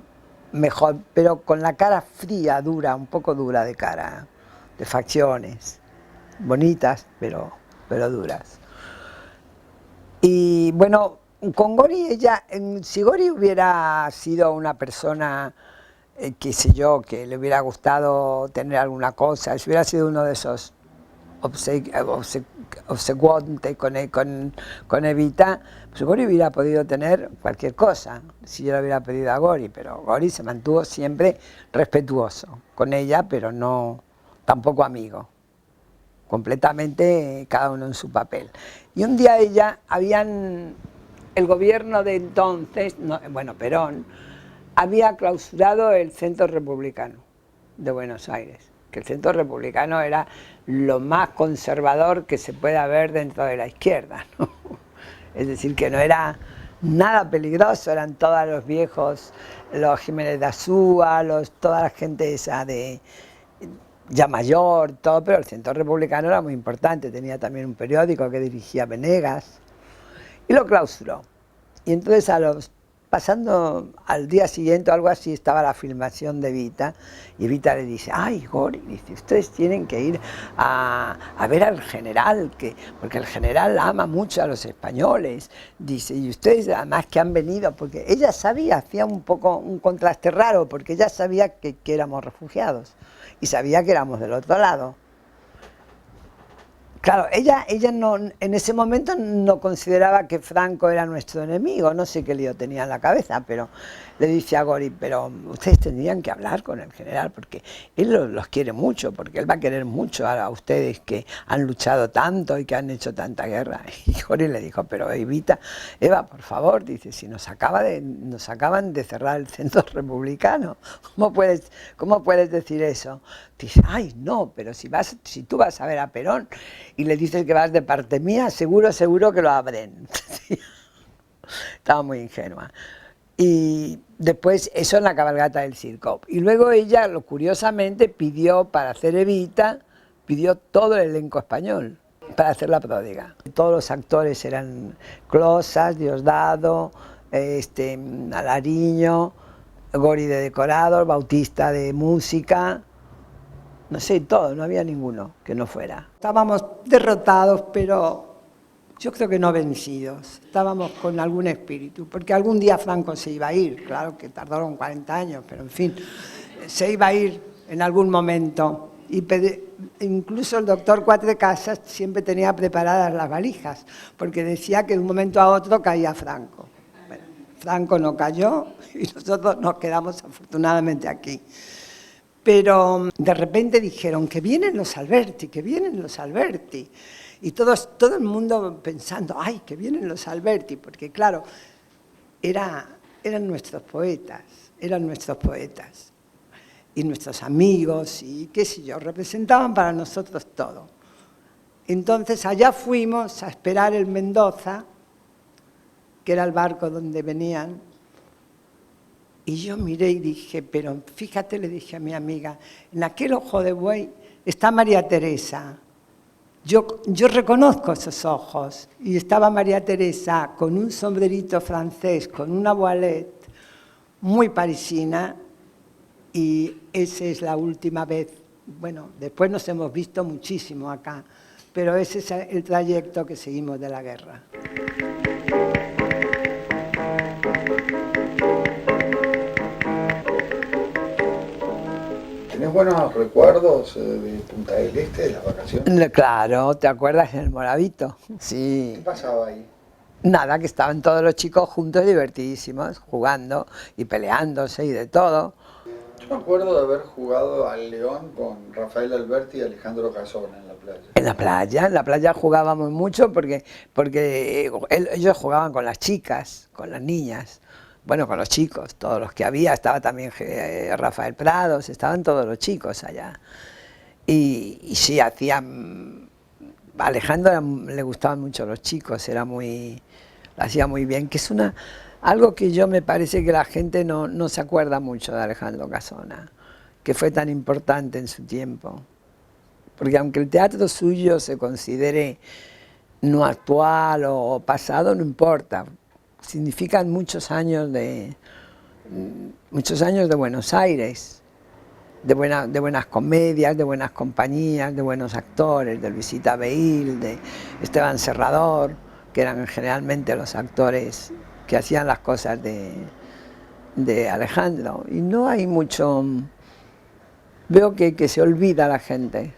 mejor, pero con la cara fría, dura, un poco dura de cara, de facciones, bonitas, pero duras. Y bueno, con Gori, si Gori hubiera sido una persona, qué sé yo, que le hubiera gustado tener alguna cosa, si hubiera sido uno de esos obsecuantes con Evita, pues Gori hubiera podido tener cualquier cosa, si yo le hubiera pedido a Gori, pero Gori se mantuvo siempre respetuoso con ella, pero no, tampoco amigo. Completamente cada uno en su papel. Y un día el gobierno de entonces, Perón, había clausurado el Centro Republicano de Buenos Aires, que el Centro Republicano era lo más conservador que se puede haber dentro de la izquierda, ¿no? Es decir, que no era nada peligroso, eran todos los viejos, los Jiménez de Azúa, toda la gente esa ya mayor, todo, pero el Centro Republicano era muy importante, tenía también un periódico que dirigía Venegas, y lo clausuró. Y entonces pasando al día siguiente o algo así, estaba la filmación de Evita, y Evita le dice, ay, Gori, dice, ustedes tienen que ir a ver al general, porque el general ama mucho a los españoles, dice, y ustedes además que han venido, porque ella sabía, hacía un poco un contraste raro, porque ella sabía que éramos refugiados, y sabía que éramos del otro lado. Claro, ella no, en ese momento no consideraba que Franco era nuestro enemigo, no sé qué lío tenía en la cabeza, pero le dice a Gori, pero ustedes tendrían que hablar con el general, porque él los quiere mucho, porque él va a querer mucho a ustedes que han luchado tanto y que han hecho tanta guerra. Y Gori le dijo, pero Evita, Eva, por favor, dice, si nos acaban de cerrar el Centro Republicano, ¿cómo puedes decir eso? Dice, ay, no, pero si tú vas a ver a Perón y le dices que vas de parte mía, seguro que lo abren. Estaba muy ingenua. Y después, eso en la cabalgata del circo. Y luego ella, curiosamente, pidió para hacer Evita, pidió todo el elenco español para hacer La Pródiga. Todos los actores eran Closas, Diosdado, Alariño, Gori de decorador, Bautista de música. No sé, todo, no había ninguno que no fuera. Estábamos derrotados, pero yo creo que no vencidos. Estábamos con algún espíritu, porque algún día Franco se iba a ir, claro que tardaron 40 años, pero en fin, se iba a ir en algún momento. Y incluso el doctor Cuatrecasas siempre tenía preparadas las valijas, porque decía que de un momento a otro caía Franco. Bueno, Franco no cayó y nosotros nos quedamos afortunadamente aquí. Pero de repente dijeron que vienen los Alberti, que vienen los Alberti. Y todo el mundo pensando, ay, que vienen los Alberti, porque claro, eran nuestros poetas, y nuestros amigos, y qué sé yo, representaban para nosotros todo. Entonces allá fuimos a esperar el Mendoza, que era el barco donde venían, y yo miré y dije, pero fíjate, le dije a mi amiga, en aquel ojo de buey está María Teresa. Yo reconozco esos ojos. Y estaba María Teresa con un sombrerito francés, con una voilette muy parisina, y esa es la última vez. Bueno, después nos hemos visto muchísimo acá, pero ese es el trayecto que seguimos de la guerra. ¿Tenés buenos recuerdos de Punta del Este, de las vacaciones? Claro, ¿te acuerdas del Moravito? Sí. ¿Qué pasaba ahí? Nada, que estaban todos los chicos juntos divertidísimos, jugando y peleándose y de todo. Yo me acuerdo de haber jugado al León con Rafael Alberti y Alejandro Casona en la playa. En la playa jugábamos mucho porque ellos jugaban con las chicas, con las niñas. Bueno, con los chicos, todos los que había, estaba también Rafael Prados, estaban todos los chicos allá. Y sí, a Alejandro le gustaban mucho los chicos, lo hacía muy bien, que es algo que yo me parece que la gente no se acuerda mucho de Alejandro Casona, que fue tan importante en su tiempo. Porque aunque el teatro suyo se considere no actual o pasado, no importa. Significan muchos años de Buenos Aires, de buenas comedias, de buenas compañías, de buenos actores, de Luisita Beil, de Esteban Serrador, que eran generalmente los actores que hacían las cosas de Alejandro. Y no hay mucho... Veo que se olvida la gente,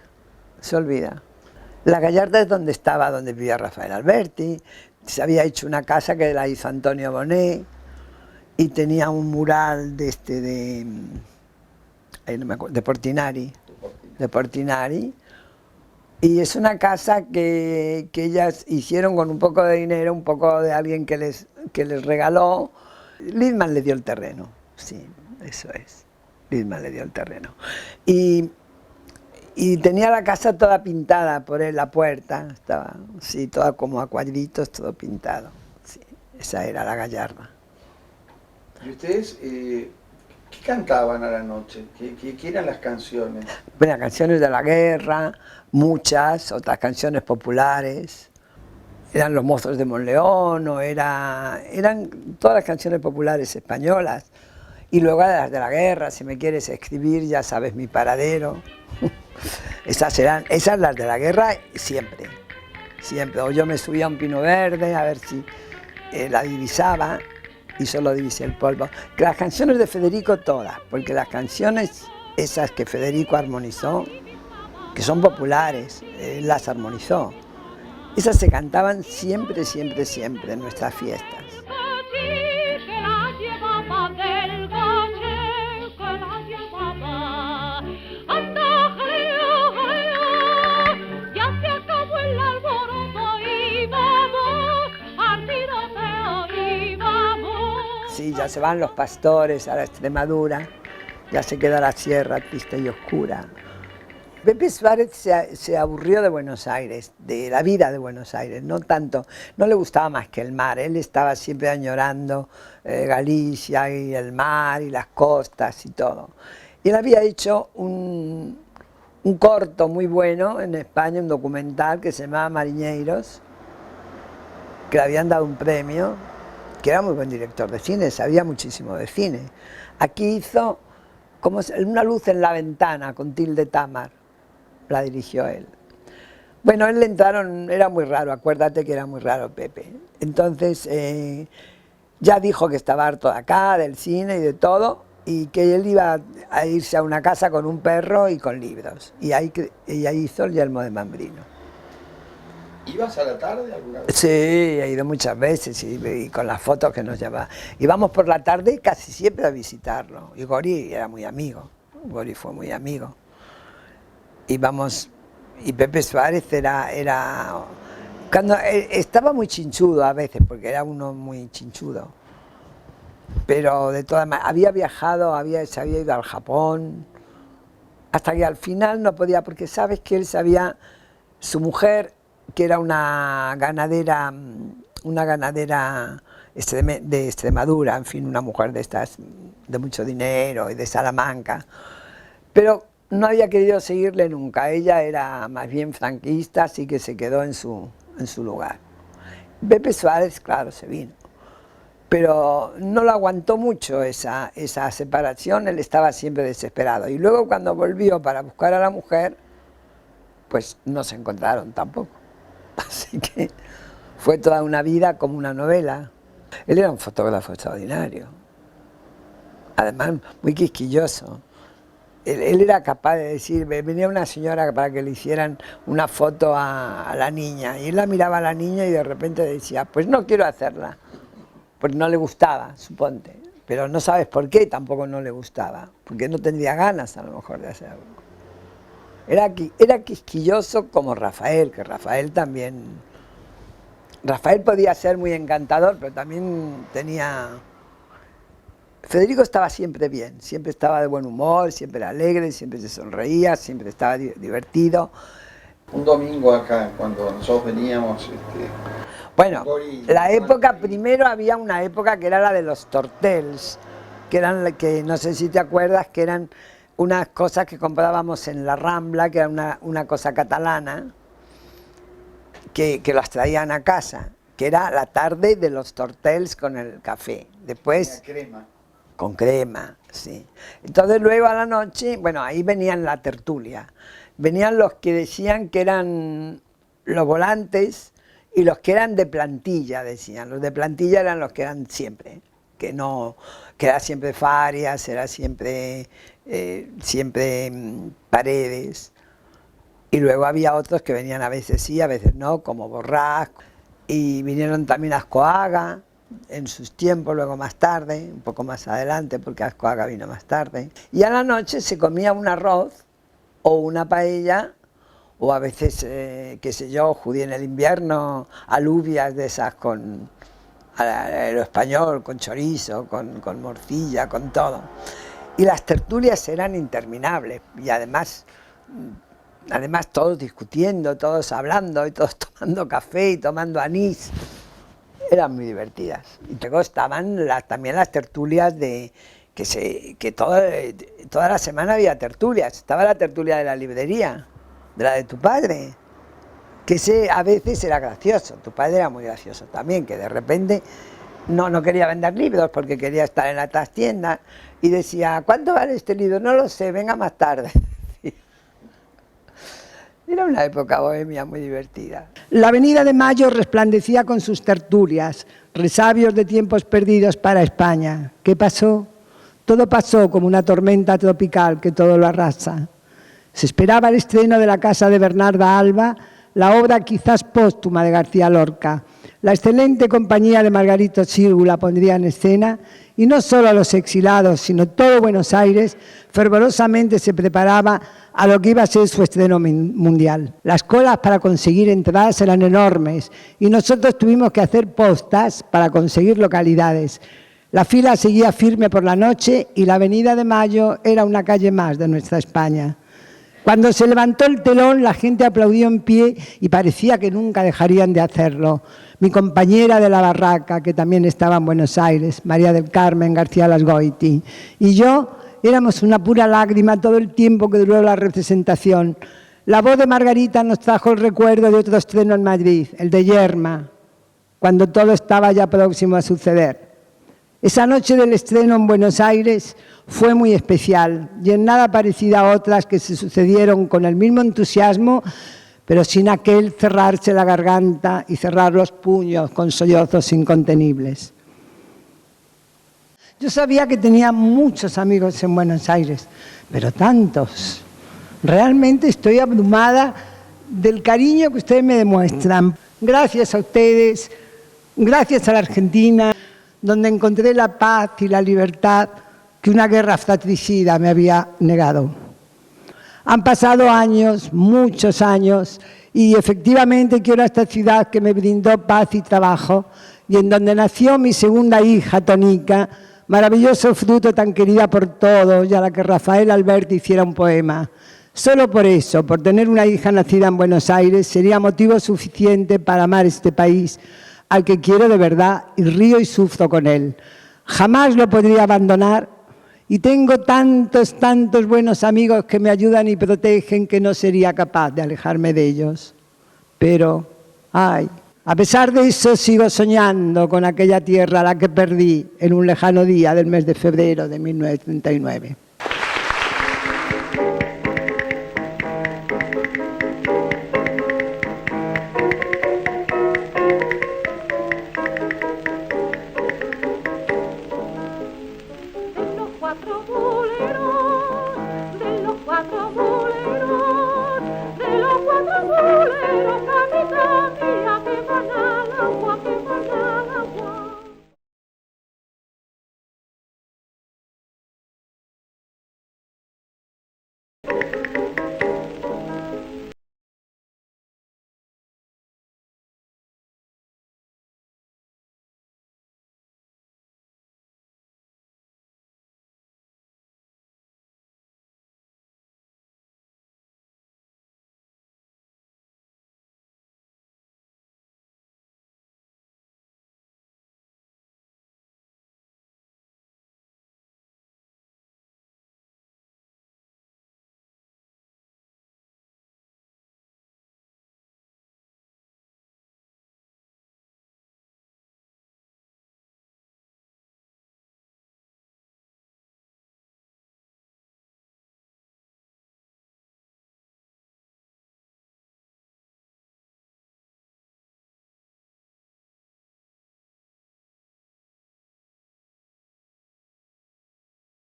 se olvida. La Gallarda es donde vivía Rafael Alberti. Se había hecho una casa que la hizo Antonio Bonet y tenía un mural de Portinari. Y es una casa que ellas hicieron con un poco de dinero, un poco de alguien que les regaló. Lidman le dio el terreno, sí, eso es. Lidman le dio el terreno. Y tenía la casa toda pintada por él, la puerta, estaba sí, toda como a cuadritos, todo pintado. Sí, esa era la Gallarda. ¿Y ustedes qué cantaban a la noche? ¿Qué eran las canciones? Bueno, canciones de la guerra, muchas, otras canciones populares. Eran Los Mozos de Monleón, eran todas las canciones populares españolas. Y luego las de la guerra, si me quieres escribir, ya sabes mi paradero. Esas las de la guerra siempre. O yo me subía a un pino verde a ver si la divisaba y solo divisé el polvo. Que las canciones de Federico todas, porque las canciones esas que Federico armonizó, que son populares, él las armonizó. Esas se cantaban siempre en nuestras fiestas. Sí, ya se van los pastores a la Extremadura, ya se queda la sierra triste y oscura. Pepe Suárez se aburrió de Buenos Aires, de la vida de Buenos Aires, no tanto, no le gustaba más que el mar, él estaba siempre añorando Galicia y el mar y las costas y todo. Y él había hecho un corto muy bueno en España, un documental que se llamaba Mariñeiros, que le habían dado un premio, que era muy buen director de cine, sabía muchísimo de cine. Aquí hizo como Una luz en la ventana con Tilde Tamar, la dirigió él. Bueno, él le entraron, era muy raro, acuérdate que era muy raro Pepe. Entonces ya dijo que estaba harto de acá, del cine y de todo, y que él iba a irse a una casa con un perro y con libros. Y ahí hizo El Yelmo de Mambrino. ¿Ibas a la tarde alguna vez? Sí, he ido muchas veces y con las fotos que nos llevaba. Íbamos por la tarde casi siempre a visitarlo. Y Gori era muy amigo, Boris fue muy amigo. Y Pepe Suárez estaba muy chinchudo a veces, porque era uno muy chinchudo. Pero de todas maneras, había viajado, se había ido al Japón, hasta que al final no podía, porque sabes que él sabía, su mujer, que era una ganadera de Extremadura, en fin, una mujer de estas, de mucho dinero y de Salamanca, pero no había querido seguirle nunca. Ella era más bien franquista, así que se quedó en su lugar. Pepe Suárez, claro, se vino, pero no lo aguantó mucho esa separación, él estaba siempre desesperado. Y luego cuando volvió para buscar a la mujer, pues no se encontraron tampoco. Así que fue toda una vida como una novela. Él era un fotógrafo extraordinario, además muy quisquilloso. Él era capaz de decir, venía una señora para que le hicieran una foto a la niña, y él la miraba a la niña y de repente decía, pues no quiero hacerla, porque no le gustaba, suponte, pero no sabes por qué tampoco no le gustaba, porque no tendría ganas a lo mejor de hacerlo. Era quisquilloso como Rafael, que Rafael podía ser muy encantador, pero también tenía... Federico estaba siempre bien, siempre estaba de buen humor, siempre era alegre, siempre se sonreía, siempre estaba divertido. Un domingo acá, cuando nosotros veníamos... Bueno, la época, primero había una época que era la de los tortels, que no sé si te acuerdas, que eran unas cosas que comprábamos en la Rambla, que era una cosa catalana, que las traían a casa, que era la tarde de los tortels con el café. Después... crema. Con crema, sí. Entonces luego a la noche, bueno, ahí venían la tertulia. Venían los que decían que eran los volantes y los que eran de plantilla, decían. Los de plantilla eran los que eran siempre, que era siempre Farias, era siempre Paredes. Y luego había otros que venían a veces sí, a veces no, como Borrás. Y vinieron también Azcoaga en sus tiempos, luego más tarde, un poco más adelante, porque Azcoaga vino más tarde. Y a la noche se comía un arroz o una paella, o a veces, qué sé yo, judía en el invierno, alubias de esas con lo español, con chorizo, con morcilla, con todo. Y las tertulias eran interminables, y además todos discutiendo, todos hablando, y todos tomando café y tomando anís. Eran muy divertidas. Y luego estaban también las tertulias que toda la semana había tertulias. Estaba la tertulia de la librería, de la de tu padre, que a veces era gracioso. Tu padre era muy gracioso también, que de repente no quería vender libros porque quería estar en la trastienda y decía, ¿cuánto vale este libro? No lo sé, venga más tarde. Era una época bohemia muy divertida. La Avenida de Mayo resplandecía con sus tertulias, resabios de tiempos perdidos para España. ¿Qué pasó? Todo pasó como una tormenta tropical que todo lo arrasa. Se esperaba el estreno de La casa de Bernarda Alba, la obra quizás póstuma de García Lorca. La excelente compañía de Margarito Xirgu la pondría en escena y no solo a los exilados, sino todo Buenos Aires fervorosamente se preparaba a lo que iba a ser su estreno mundial. Las colas para conseguir entradas eran enormes y nosotros tuvimos que hacer postas para conseguir localidades. La fila seguía firme por la noche y la Avenida de Mayo era una calle más de nuestra España. Cuando se levantó el telón, la gente aplaudió en pie y parecía que nunca dejarían de hacerlo. Mi compañera de la barraca, que también estaba en Buenos Aires, María del Carmen García Lasgoiti, y yo éramos una pura lágrima todo el tiempo que duró la representación. La voz de Margarita nos trajo el recuerdo de otro estreno en Madrid, el de Yerma, cuando todo estaba ya próximo a suceder. Esa noche del estreno en Buenos Aires fue muy especial y en nada parecida a otras que se sucedieron con el mismo entusiasmo, pero sin aquel cerrarse la garganta y cerrar los puños con sollozos incontenibles. Yo sabía que tenía muchos amigos en Buenos Aires, pero tantos. Realmente estoy abrumada del cariño que ustedes me demuestran. Gracias a ustedes, gracias a la Argentina, donde encontré la paz y la libertad que una guerra fratricida me había negado. Han pasado años, muchos años, y efectivamente quiero a esta ciudad que me brindó paz y trabajo, y en donde nació mi segunda hija, Tonica, maravilloso fruto tan querida por todos, y a la que Rafael Alberti hiciera un poema. Solo por eso, por tener una hija nacida en Buenos Aires, sería motivo suficiente para amar este país, al que quiero de verdad y río y sufro con él. Jamás lo podría abandonar y tengo tantos buenos amigos que me ayudan y protegen que no sería capaz de alejarme de ellos. Pero, ay, a pesar de eso sigo soñando con aquella tierra a la que perdí en un lejano día del mes de febrero de 1939.